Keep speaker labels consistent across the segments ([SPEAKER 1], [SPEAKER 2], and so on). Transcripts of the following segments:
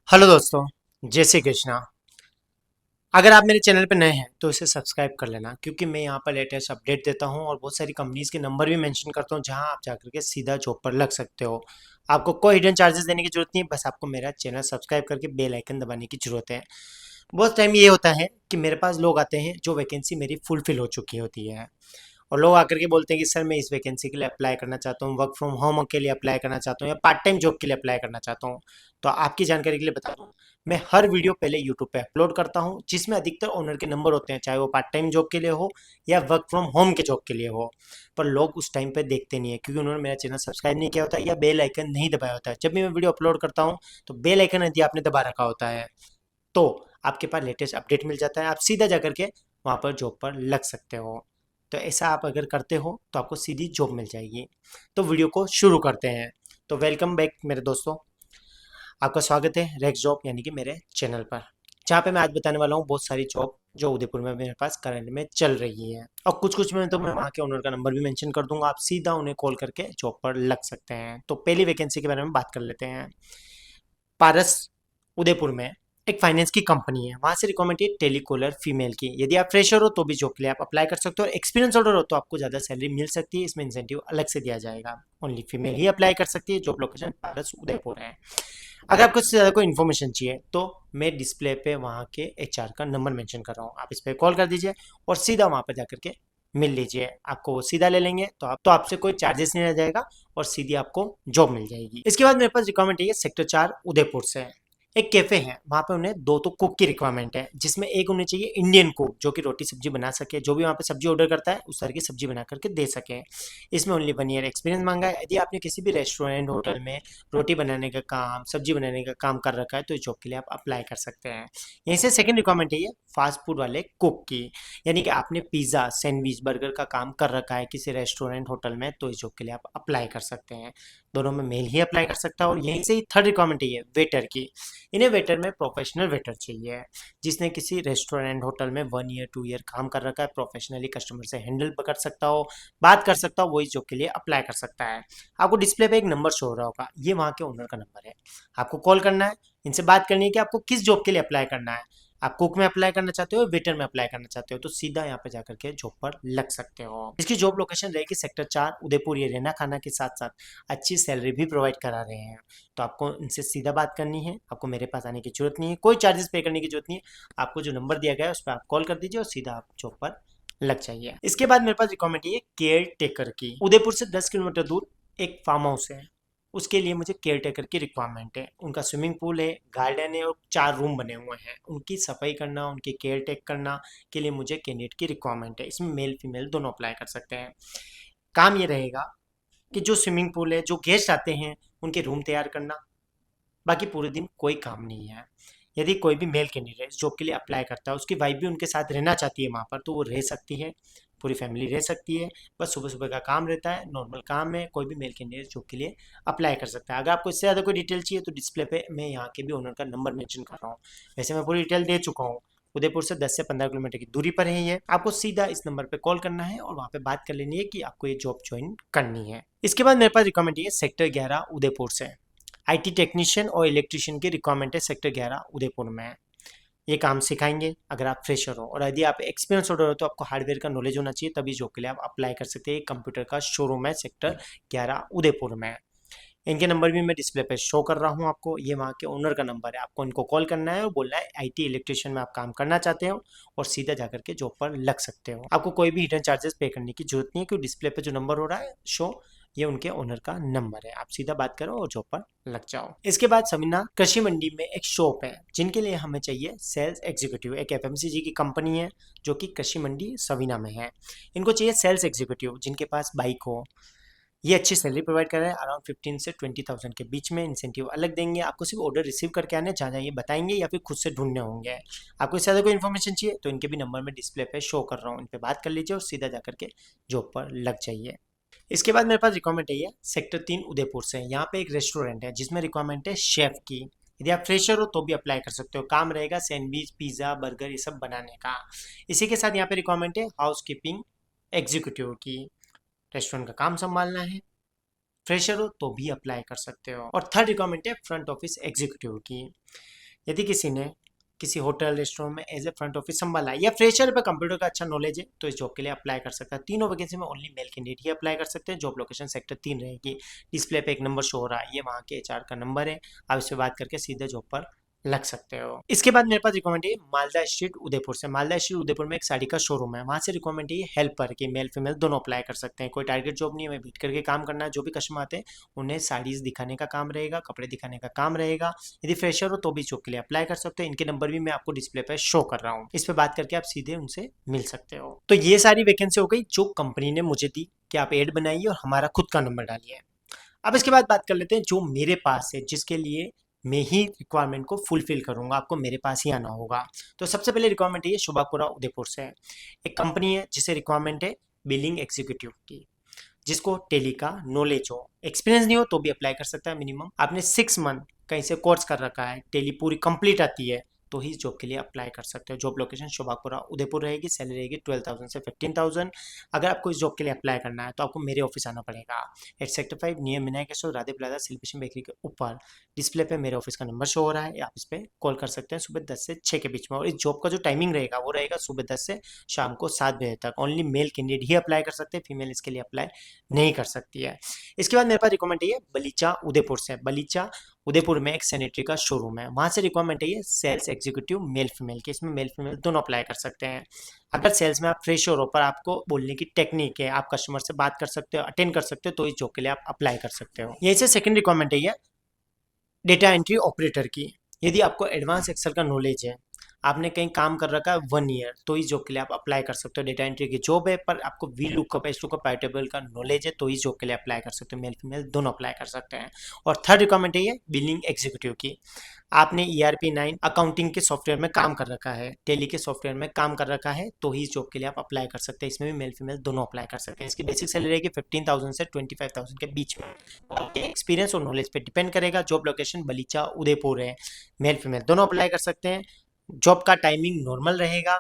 [SPEAKER 1] Hello दोस्तों, जय श्री कृष्णा। अगर आप मेरे चैनल पर नए हैं तो इसे सब्सक्राइब कर लेना, क्योंकि मैं यहाँ पर लेटेस्ट अपडेट देता हूँ और बहुत सारी कंपनीज के नंबर भी मेंशन करता हूँ जहाँ आप जाकर के सीधा जॉब पर लग सकते हो। आपको कोई हिडन चार्जेस देने की जरूरत नहीं है, बस आपको मेरा चैनल सब्सक्राइब करके बेल आइकन दबाने की जरूरत है। बहुत टाइम ये होता है कि मेरे पास लोग आते हैं जो वैकेंसी मेरी फुलफिल हो चुकी होती है, और लोग आकर के बोलते हैं कि सर मैं इस वैकेंसी के लिए अप्लाई करना चाहता हूँ, वर्क फ्रॉम होम के लिए अप्लाई करना चाहता हूँ या पार्ट टाइम जॉब के लिए अप्लाई करना चाहता हूँ। तो आपकी जानकारी के लिए बता दूँ, मैं हर वीडियो पहले यूट्यूब पे अपलोड करता हूँ जिसमें अधिकतर ओनर के नंबर होते हैं, चाहे वो पार्ट टाइम जॉब के लिए हो या वर्क फ्रॉम होम के जॉब के लिए हो। पर लोग उस टाइम पे देखते नहीं है क्योंकि उन्होंने मेरा चैनल सब्सक्राइब नहीं किया होता या बेल आइकन नहीं दबाया होता है। जब भी मैं वीडियो अपलोड करता हूँ तो बेल आइकन यदि आपने दबा रखा होता है तो आपके पास लेटेस्ट अपडेट मिल जाता है, आप सीधा जा करके वहाँ पर जॉब पर लग सकते हो। तो ऐसा आप अगर करते हो तो आपको सीधी जॉब मिल जाएगी। तो वीडियो को शुरू करते हैं। तो वेलकम बैक मेरे दोस्तों, आपका स्वागत है रेक्स जॉब यानी कि मेरे चैनल पर, जहाँ पे मैं आज बताने वाला हूँ बहुत सारी जॉब जो उदयपुर में मेरे पास करंट में चल रही है। और कुछ कुछ में तो मैं वहाँ के ओनर का नंबर भी मेंशन कर दूंगा, आप सीधा उन्हें कॉल करके जॉब पर लग सकते हैं। तो पहली वैकेंसी के बारे में बात कर लेते हैं। पारस उदयपुर में एक फाइनेंस की कंपनी है, वहां से रिक्वायरमेंट है टेलीकॉलर फीमेल की। यदि आप फ्रेशर हो तो भी जॉब के लिए आप अप्लाई कर सकते हो, एक्सपीरियंस होल्डर हो तो आपको ज़्यादा सैलरी मिल सकती है, इसमें इंसेंटिव अलग से दिया जाएगा। ओनली फीमेल ही अप्लाई कर सकती है। जॉब लोकेशन पारस उदयपुर है। अगर आपको इससे ज़्यादा कोई इन्फॉर्मेशन चाहिए तो मैं डिस्प्ले पे वहाँ के एचआर का नंबर मेंशन कर रहा हूँ, आप इस पर कॉल कर दीजिए और सीधा वहाँ पर जाकर के मिल लीजिए। आपको वो सीधा ले लेंगे तो आपसे कोई चार्जेस नहीं रह जाएगा और सीधी आपको जॉब मिल जाएगी। इसके बाद मेरे पास रिक्वायरमेंट है सेक्टर 4 उदयपुर से। एक कैफे है, वहाँ पे उन्हें दो तो कुक की रिक्वायरमेंट है, जिसमें एक उन्हें चाहिए इंडियन कुक जो कि रोटी सब्जी बना सके, जो भी वहाँ पे सब्जी ऑर्डर करता है उस तरह की सब्जी बना करके दे सके। इसमें ओनली 1 ईयर एक्सपीरियंस मांगा है। यदि आपने किसी भी रेस्टोरेंट होटल में रोटी बनाने का काम, सब्जी बनाने का काम कर रखा है तो इस जॉब के लिए आप अप्लाई कर सकते हैं। यहीं से सेकंड रिक्वायरमेंट है ये फास्ट फूड वाले कुक की, यानी कि आपने पिज़्ज़ा, सैंडविच, बर्गर का काम कर रखा है किसी रेस्टोरेंट होटल में तो इस जॉब के लिए आप अप्लाई कर सकते हैं। दोनों में मेल ही अप्लाई कर सकता है। और यहीं से ही थर्ड रिक्वायरमेंट है ये वेटर की। इन्हें वेटर में प्रोफेशनल वेटर चाहिए, जिसने किसी रेस्टोरेंट होटल में 1 ईयर 2 ईयर काम कर रखा है, प्रोफेशनली कस्टमर से हैंडल कर सकता हो, बात कर सकता हो, वो इस जॉब के लिए अप्लाई कर सकता है। आपको डिस्प्ले पे एक नंबर शो हो रहा होगा, ये वहाँ के ओनर का नंबर है। आपको कॉल करना है, इनसे बात करनी है कि आपको किस जॉब के लिए अप्लाई करना है। आप कुक में अप्लाई करना चाहते हो, वेटर में अप्लाई करना चाहते हो, तो सीधा यहाँ पे जाकर के जॉब पर लग सकते हो। इसकी जॉब लोकेशन रहेगी सेक्टर 4 उदयपुर। ये रहना खाना के साथ साथ अच्छी सैलरी भी प्रोवाइड करा रहे हैं। तो आपको इनसे सीधा बात करनी है, आपको मेरे पास आने की जरूरत नहीं है, कोई चार्जेस पे करने की जरूरत नहीं है। आपको जो नंबर दिया गया है उस पर आप कॉल कर दीजिए और सीधा आप जॉब पर लग जाइए। इसके बाद मेरे पास रिक्वायरमेंट है केयर टेकर की। उदयपुर से 10 किलोमीटर दूर एक फार्म हाउस है, उसके लिए मुझे केयर टेकर की रिक्वायरमेंट है। उनका स्विमिंग पूल है, गार्डन है और 4 रूम बने हुए हैं। उनकी सफाई करना, उनकी केयर टेक करना के लिए मुझे कैंडिडेट की रिक्वायरमेंट है। इसमें मेल फीमेल दोनों अप्लाई कर सकते हैं। काम ये रहेगा कि जो स्विमिंग पूल है, जो गेस्ट आते हैं उनके रूम तैयार करना, बाकी पूरे दिन कोई काम नहीं है। यदि कोई भी मेल कैंडिडेट जॉब के लिए अप्लाई करता है, उसकी वाइफ भी उनके साथ रहना चाहती है वहाँ पर, तो वो रह सकती है, पूरी फैमिली रह सकती है। बस सुबह सुबह का काम रहता है, नॉर्मल काम है। कोई भी मेल कैंडिडेट जॉब के लिए अप्लाई कर सकता है। अगर आपको इससे ज़्यादा कोई डिटेल चाहिए तो डिस्प्ले पे मैं यहाँ के भी ओनर का नंबर मेंशन कर रहा हूँ। वैसे मैं पूरी डिटेल दे चुका हूँ। उदयपुर से 10 से 15 किलोमीटर की दूरी पर है ये। आपको सीधा इस नंबर पे कॉल करना है और वहाँ पे बात कर लेनी है कि आपको ये जॉब ज्वाइन करनी है। इसके बाद मेरे पास रिक्वायरमेंट है सेक्टर 11 उदयपुर से। आईटी टेक्नीशियन और इलेक्ट्रिशियन की रिक्वायरमेंट है सेक्टर 11 उदयपुर में। ये काम सिखाएंगे अगर आप फ्रेशर हो, और यदि आप एक्सपीरियंस होल्डर हो तो आपको हार्डवेयर का नॉलेज होना चाहिए, तभी जॉब के लिए आप अप्लाई कर सकते हैं। कंप्यूटर का शोरूम है सेक्टर 11 उदयपुर में। इनके नंबर भी मैं डिस्प्ले पे शो कर रहा हूँ आपको, ये वहाँ के ओनर का नंबर है। आपको इनको कॉल करना है और बोलना है आईटी इलेक्ट्रिशियन में आप काम करना चाहते हो और सीधा जाकर के जॉब पर लग सकते हो। आपको कोई भी हिडन चार्जेस पे करने की जरूरत नहीं है, क्योंकि डिस्प्ले पे जो नंबर हो रहा है शो, ये उनके ओनर का नंबर है। आप सीधा बात करो और जॉब पर लग जाओ। इसके बाद समीना कृषि मंडी में एक शॉप है जिनके लिए हमें चाहिए सेल्स एग्जीक्यूटिव। एक एफएमसीजी की कंपनी है जो कि कृषि मंडी सवीना में है। इनको चाहिए सेल्स एग्जीक्यूटिव जिनके पास बाइक हो। ये अच्छी सैलरी प्रोवाइड कर रहे हैं, अराउंड 15 से 20,000 के बीच में। इंसेंटिव अलग देंगे, आपको सिर्फ ऑर्डर रिसीव करके आने, जहाँ ये बताएंगे या फिर खुद से ढूंढने होंगे। आपको इससे ज़्यादा कोई इन्फॉर्मेशन चाहिए तो इनके भी नंबर में डिस्प्ले पे शो कर रहा हूँ, इन पर बात कर लीजिए और सीधा जाकर के जॉब पर लग जाइए। इसके बाद मेरे पास रिक्वायरमेंट है सेक्टर 3 उदयपुर से। यहाँ पे एक रेस्टोरेंट है जिसमें रिक्वायरमेंट है शेफ की। यदि आप फ्रेशर हो तो भी अप्लाई कर सकते हो। काम रहेगा सैंडविच, पिज़्ज़ा, बर्गर ये सब बनाने का। इसी के साथ यहाँ पे रिक्वायरमेंट है हाउस कीपिंग एग्जीक्यूटिव की। रेस्टोरेंट का काम संभालना है। फ्रेशर हो तो भी अप्लाई कर सकते हो। और थर्ड रिक्वायरमेंट है फ्रंट ऑफिस एग्जीक्यूटिव की। यदि किसी ने किसी होटल रेस्टोरेंट में एज ए फ्रंट ऑफिस संभाला है या फ्रेशर पे कंप्यूटर का अच्छा नॉलेज है तो इस जॉब के लिए अप्लाई कर सकता है। तीनों वैकेंसी में ओनली मेल कैंडिडेट ही अप्लाई कर सकते हैं। जॉब लोकेशन सेक्टर 3 रहेगी। डिस्प्ले पे एक नंबर शो हो रहा है, ये वहाँ के एचआर का नंबर है। आप इससे बात करके सीधे जॉब पर लग सकते हो। इसके बाद मेरे पास रिक्वायरमेंट है मालदा स्ट्रीट उदयपुर से। मालदा स्ट्रीट उदयपुर में एक साड़ी का शोरूम है, वहाँ से रिक्वायरमेंट है हेल्पर की। मेल फीमेल दोनों अप्लाई कर सकते हैं। कोई टारगेट जॉब नहीं है, बैठ करके काम करना है। जो भी कस्टमर आते हैं उन्हें साड़ीज दिखाने का काम रहेगा, कपड़े दिखाने का काम रहेगा। यदि फ्रेशर हो तो भी जॉब के लिए अप्लाई कर सकते हो। इनके नंबर भी मैं आपको डिस्प्ले पे शो कर रहा हूँ, इस पे बात करके आप सीधे उनसे मिल सकते हो। तो ये सारी वैकेंसी हो गई जो कंपनी ने मुझे दी कि आप एड बनाइए और हमारा खुद का नंबर डालिए। अब इसके बाद बात कर लेते हैं जो मेरे पास है, जिसके लिए मैं ही रिक्वायरमेंट को फुलफिल करूंगा, आपको मेरे पास ही आना होगा। तो सबसे पहले रिक्वायरमेंट है ये शुभापुरा उदयपुर से। एक कंपनी है जिसे रिक्वायरमेंट है बिलिंग एग्जीक्यूटिव की। जिसको टेली का नॉलेज हो, एक्सपीरियंस नहीं हो तो भी अप्लाई कर सकता है। मिनिमम आपने 6 मंथ कहीं से कोर्स कर रखा है, टेली पूरी कंप्लीट आती है तो ही जॉब के लिए अप्लाई कर सकते हो। जॉब लोकेशन शोभापुरा उदयपुर रहेगी। सैलरी रहेगी 12,000 से 15,000। अगर आपको इस जॉब के लिए अप्लाई करना है तो आपको मेरे ऑफिस आना पड़ेगा। At sector 5 near Vinayak store, Radhe plaza, celebration bakery के ऊपर डिस्प्ले पे मेरे ऑफिस का नंबर शो हो रहा है। आप इस पर कॉल कर सकते हैं सुबह 10 से 6 के बीच में। और इस जॉब का जो टाइमिंग रहेगा वो रहेगा सुबह 10 से शाम को 7 बजे तक। ओनली मेल कैंडिडेट ही अप्लाई कर सकते हैं, फीमेल इसके लिए अप्लाई नहीं कर सकती है। इसके बाद मेरे पास रिक्वायरमेंट है ये बलीचा उदयपुर से। बलीचा उदयपुर में एक सैनिटरी का शोरूम है, वहां से रिक्वायरमेंट है ये सेल्स एग्जीक्यूटिव मेल फीमेल की। इसमें मेल फीमेल दोनों अप्लाई कर सकते हैं। अगर सेल्स में आप फ्रेश हो पर आपको बोलने की टेक्निक है, आप कस्टमर से बात कर सकते हो, अटेंड कर सकते हो, तो इस जॉब के लिए आप अप्लाई कर सकते हो। यही से सेकंड रिक्वायरमेंट है ये डेटा एंट्री ऑपरेटर की। यदि आपको एडवांस एक्सेल का नॉलेज है, आपने कहीं काम कर रखा है 1 ईयर, तो इस जॉब के लिए आप अप्लाई कर सकते हो। डेटा एंट्री की जॉब है पर आपको वी लुकअप एस लुकअप पाइटेबल का नॉलेज है तो इस जॉब के लिए अप्लाई कर सकते हो। मेल फीमेल दोनों अप्लाई कर सकते हैं। और थर्ड रिक्वायरमेंट है ये बिलिंग एग्जीक्यूटिव की। आपने ERP 9 अकाउंटिंग के सॉफ्टवेयर में काम कर रखा है, टेली के सॉफ्टवेयर में काम कर रखा है तो ही इस जॉब के लिए आप अप्लाई कर सकते हैं। इसमें भी मेल फीमेल दोनों अप्लाई कर सकते हैं। इसकी बेसिक सैलरी रहेगी 15,000 से 25,000 के बीच में। आपके एक्सपीरियंस और नॉलेज पे डिपेंड करेगा। जॉब लोकेशन बलीचा उदयपुर है। मेल फीमेल दोनों अप्लाई कर सकते हैं। जॉब का टाइमिंग नॉर्मल रहेगा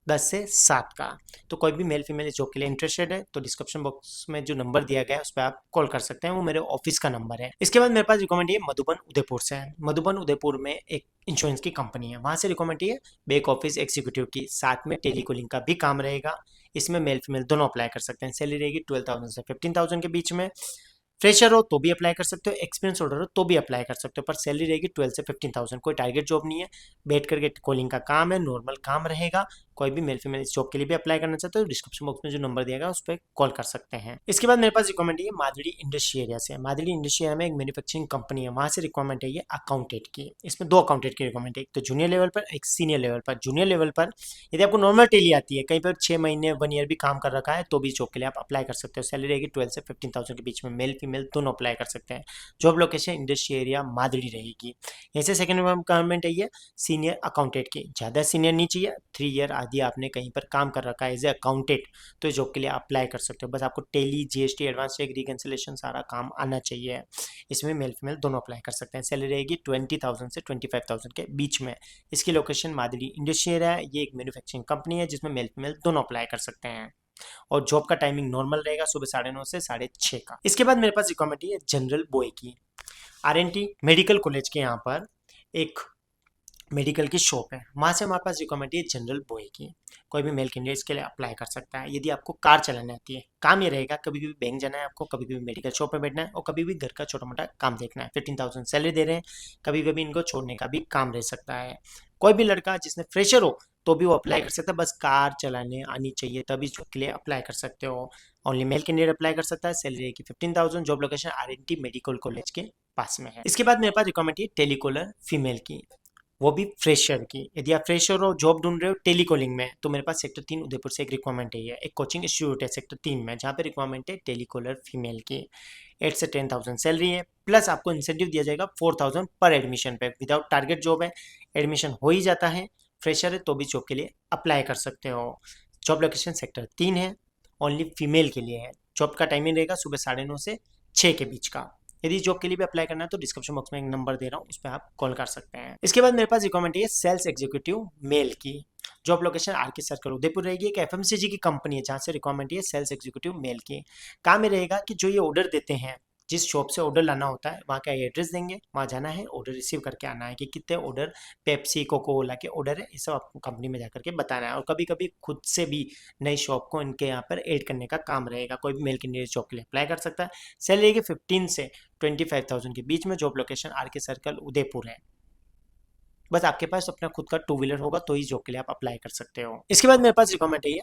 [SPEAKER 1] 10 से 7 का। तो कोई भी मेल फीमेल इस जॉब के लिए इंटरेस्टेड है तो डिस्क्रिप्शन बॉक्स में जो नंबर दिया गया है उस पर आप कॉल कर सकते हैं, वो मेरे ऑफिस का नंबर है। इसके बाद मेरे पास रिकमेंड है मधुबन उदयपुर से है। मधुबन उदयपुर में एक इंश्योरेंस की कंपनी है, वहाँ से रिकमेंड है बैक ऑफिस एग्जीक्यूटिव की, साथ में टेलीकॉलिंग का भी काम रहेगा। इसमें मेल फीमेल दोनों अप्लाई कर सकते हैं। सैलरी रहेगी 12,000 से 15,000 के बीच में। फ्रेशर हो तो भी अप्लाई कर सकते हो, एक्सपीरियंस होल्डर हो तो भी अप्लाई कर सकते हो, पर सैलरी रहेगी 12 से 15,000। कोई टारगेट जॉब नहीं है, बैठ करके कॉलिंग का काम है, नॉर्मल काम रहेगा। कोई भी मेल फीमेल इस जॉब के लिए भी अप्लाई करना चाहते हो डिस्क्रिप्शन बॉक्स में जो नंबर दिया गया उस पर कॉल कर सकते हैं। इसके बाद मेरे पास रिक्वायरमेंट है मादड़ी इंडस्ट्री एरिया से। मादड़ी इंडस्ट्री एरिया में एक मैन्युफैक्चरिंग कंपनी है, वहाँ से रिक्वायरमेंट है ये अकाउंटेंट की। इसमें 2 अकाउंटेंट की रिक्वायरमेंट है, एक तो जूनियर लेवल पर, एक सीनियर लेवल पर। जूनियर लेवल पर यदि आपको नॉर्मल टेली आती है, कहीं पर 6 महीने 1 ईयर भी काम कर रखा है तो भी जॉब के लिए आप अप्लाई कर सकते हो। सैलरी रहेगी 12 से 15,000 के बीच में। मेल फीमेल दोनों अप्लाई कर सकते हैं। Job location industry area Madri रहेगी। ऐसे सेकंड रिक्वायरमेंट है ये सीनियर अकाउंटेंट की। ज़्यादा सीनियर नहीं चाहिए, 3 ईयर आदि आपने कहीं पर काम कर रखा है एज ए अकाउंटेंट तो इस जॉब के लिए अप्लाई कर सकते हो। बस आपको Tally GST advance check reconciliation सारा काम आना चाहिए। इसमें मेल फीमेल दोनों अप्लाई कर सकते हैं। सैलरी रहेगी 20,000 से 25,000 के बीच में। इसकी लोकेशन मादड़ी इंडस्ट्री एरिया है। ये एक मैन्युफैक्चरिंग कंपनी है जिसमें मेल फीमेल दोनों अप्लाई कर सकते हैं। और जॉब का टाइमिंग नॉर्मल रहेगा सुबह 9:30 से 6:30 का। इसके बाद मेरे पास रिक्वायरमेंट है जनरल बॉय की। RNT मेडिकल कॉलेज के यहाँ पर एक मेडिकल की शॉप है, वहाँ से हमारे पास रिक्वायरमेंट है जनरल बॉय की। कोई भी मेल कैंडिडेट के लिए अप्लाई कर सकता है। यदि आपको कार चलाने आती है, काम ये रहेगा कभी भी बैंक जाना है आपको, कभी भी मेडिकल शॉप में बैठना है और कभी भी घर का छोटा मोटा काम देखना है। 15,000 सैलरी दे रहे हैं, कभी कभी इनको छोड़ने का भी काम रह सकता है। कोई भी लड़का जिसने फ्रेशर हो तो भी वो अप्लाई कर सकता है, बस कार चलाने आनी चाहिए तभी जॉब के लिए अप्लाई कर सकते हो। ओनली मेल कैंडिडेट अप्लाई कर सकता है। सैलरी रहेगी 15,000। Job location RNT medical college के पास में है। इसके बाद मेरे पास रिक्वायरमेंट है टेलीकॉलर फीमेल की, वो भी फ्रेशर की। यदि आप फ्रेशर हो, जॉब ढूंढ रहे हो टेलीकॉलिंग में, तो मेरे पास सेक्टर 3 उदयपुर से एक रिक्वायरमेंट है। एक कोचिंग इंस्टीट्यूट है सेक्टर 3 में, जहाँ पे रिक्वायरमेंट है टेलीकॉलर फीमेल की। 8 से 10,000 सैलरी है, प्लस आपको इंसेंटिव दिया जाएगा 4,000 पर एडमिशन पे। विदाउट टारगेट जॉब है, एडमिशन हो ही जाता है। फ्रेशर है तो भी जॉब के लिए अप्लाई कर सकते हो। जॉब लोकेशन सेक्टर 3 है, ओनली फीमेल के लिए है। जॉब का टाइमिंग रहेगा सुबह 9:30 से 6 के बीच का। यदि जॉब के लिए भी अप्लाई करना है तो डिस्क्रिप्शन बॉक्स में एक नंबर दे रहा हूँ, उस पर आप कॉल कर सकते हैं। इसके बाद मेरे पास रिक्वायरमेंट है सेल्स एग्जीक्यूटिव मेल की। Job location RK circle Udaipur रहेगी। एक FMCG की कंपनी है जहाँ से रिक्वायरमेंट है सेल्स एग्जीक्यूटिव मेल की। काम में रहेगा कि जो ये ऑर्डर देते हैं जिस शॉप से ऑर्डर लाना होता है वहाँ का एड्रेस देंगे, वहाँ जाना है, ऑर्डर रिसीव करके आना है कि कितने ऑर्डर पेप्सी कोको कोला के ऑर्डर है, ये सब आपको कंपनी में जाकर के बताना है। और कभी कभी खुद से भी नई शॉप को इनके यहाँ पर ऐड करने का काम रहेगा। कोई भी मेल कैंडिडेट जॉब के लिए अप्लाई कर सकता है। सैलरी के 15 से 25,000 के बीच में। जॉब लोकेशन आर के सर्कल उदयपुर है। बस आपके पास अपना खुद का टू व्हीलर होगा तो ही जॉब के लिए आप अप्लाई कर सकते हो। इसके बाद मेरे पास रिक्वायरमेंट है ये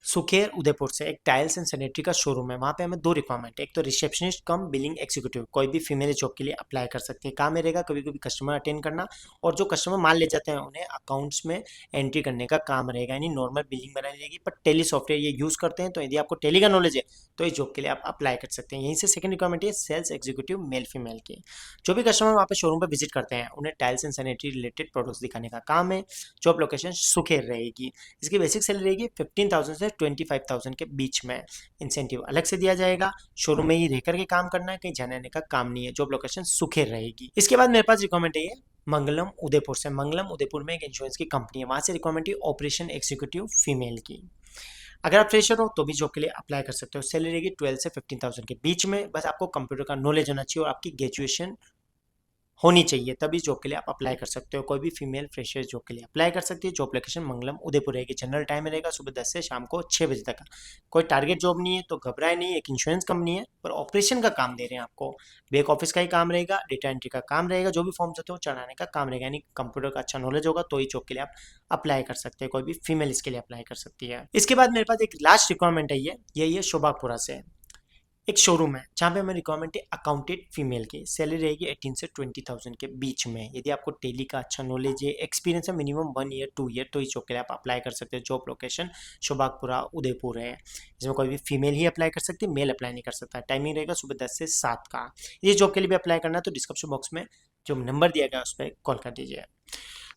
[SPEAKER 1] सुखेर उदयपुर से, एक टाइल्स एंड सैनिटरी का शोरूम है। वहाँ पे हमें 2 रिक्वायरमेंट है, एक तो रिसेप्शनिस्ट कम बिलिंग एग्जीक्यूटिव, कोई भी फीमेल जॉब के लिए अप्लाई कर सकती है। काम में रहेगा कभी कभी कस्टमर अटेंड करना, और जो कस्टमर माल ले जाते हैं उन्हें अकाउंट्स में एंट्री करने का काम रहेगा, यानी नॉर्मल बिलिंग बनानी रहेगी। पर टेली सॉफ्टवेयर ये यूज़ करते हैं, तो यदि आपको टेली का नॉलेज है तो इस जॉब के लिए आप अप्लाई कर सकते हैं। यहीं से सेकंड रिक्वायरमेंट है सेल्स एग्जीक्यूटिव मेल फीमेल की। जो भी कस्टमर वहाँ पे शोरूम पर विजिट करते हैं उन्हें tiles and sanitary related products दिखाने का काम है। जॉब लोकेशन सुखेर रहेगी। इसकी बेसिक सैलरी रहेगी 15,000 से 25,000 के बीच में। इंसेंटिव अलग से दिया जाएगा। शोरूम में ही रह करके काम करना है, कहीं जाने आने का काम नहीं है। जॉब लोकेशन सुखेर रहेगी। इसके बाद मेरे पास रिक्वायरमेंट है ये मंगलम उदयपुर से। मंगलम उदयपुर में एक इंश्योरेंस की कंपनी है, वहाँ से रिक्वायरमेंट है ऑपरेशन एग्जीक्यूटिव फीमेल की। अगर आप फ्रेशर हो तो भी जॉब के लिए अप्लाई कर सकते हो। सैलरी रहेगी 12 से 15,000 के बीच में। बस आपको कंप्यूटर का नॉलेज होना चाहिए और आपकी ग्रेजुएशन होनी चाहिए, तभी जॉब के लिए आप अप्लाई कर सकते हो। कोई भी फीमेल फ्रेशर जॉब के लिए अप्लाई कर सकती है। जॉब लोकेशन मंगलम उदयपुर रहेगी। जनरल टाइम रहेगा सुबह 10 से शाम को 6 बजे तक। कोई टारगेट जॉब नहीं है तो घबराए नहीं, एक इंश्योरेंस कंपनी है पर ऑपरेशन का काम दे रहे हैं आपको। बैक ऑफिस का ही काम रहेगा, डेटा एंट्री का काम रहेगा, जो भी फॉर्म्स होते हैं वो चढ़ाने का काम रहेगा। यानी कंप्यूटर का अच्छा नॉलेज होगा तो ही जॉब के लिए आप अप्लाई कर सकते हैं। कोई भी फीमेल इसके लिए अप्लाई कर सकती है। इसके बाद मेरे पास एक लास्ट रिक्वायरमेंट है, ये शोभापुरा से एक शोरूम है जहाँ पे हमें रिक्वायरमेंट है अकाउंटेंट फीमेल की। सैलरी रहेगी 18 से 20,000 के बीच में। यदि आपको टेली का अच्छा नॉलेज है, एक्सपीरियंस है मिनिमम 1 ईयर 2 ईयर, तो इस जॉब के लिए आप अप्लाई कर सकते हैं। जॉब लोकेशन शोभागपुरा उदयपुर है। इसमें कोई भी फीमेल ही अप्लाई कर सकती है, मेल अप्लाई नहीं कर सकता। टाइमिंग रहेगा सुबह 10 से 7 का। ये जॉब के लिए भी अप्लाई करना है तो डिस्क्रिप्शन बॉक्स में जो नंबर दिया गया उस पर कॉल कर दीजिए।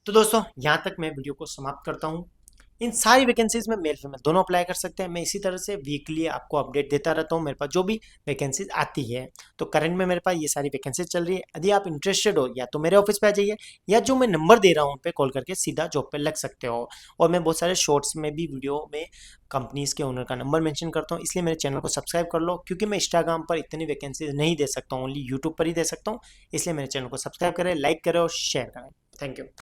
[SPEAKER 1] तो दोस्तों यहाँ तक मैं वीडियो को समाप्त करता हूँ। इन सारी वैकेंसीज में मेल फीमेल दोनों अप्लाई कर सकते हैं। मैं इसी तरह से वीकली आपको अपडेट देता रहता हूँ मेरे पास जो भी वैकेंसीज आती है। तो करंट में मेरे पास ये सारी वैकेंसीज चल रही है। यदि आप इंटरेस्टेड हो या तो मेरे ऑफिस पे आ जाइए, या जो मैं नंबर दे रहा हूँ उन पर कॉल करके सीधा जॉब पे लग सकते हो। और मैं बहुत सारे शॉर्ट्स में भी वीडियो में कंपनीज के ओनर का नंबर मेंशन करता हूँ, इसलिए मेरे चैनल को सब्सक्राइब कर लो। क्योंकि मैं इंस्टाग्राम पर इतनी वैकेंसीज नहीं दे सकता हूँ, ओनली यूट्यूब पर ही दे सकता हूँ। इसलिए मेरे चैनल को सब्सक्राइब करें, लाइक करें और शेयर करें। Thank you.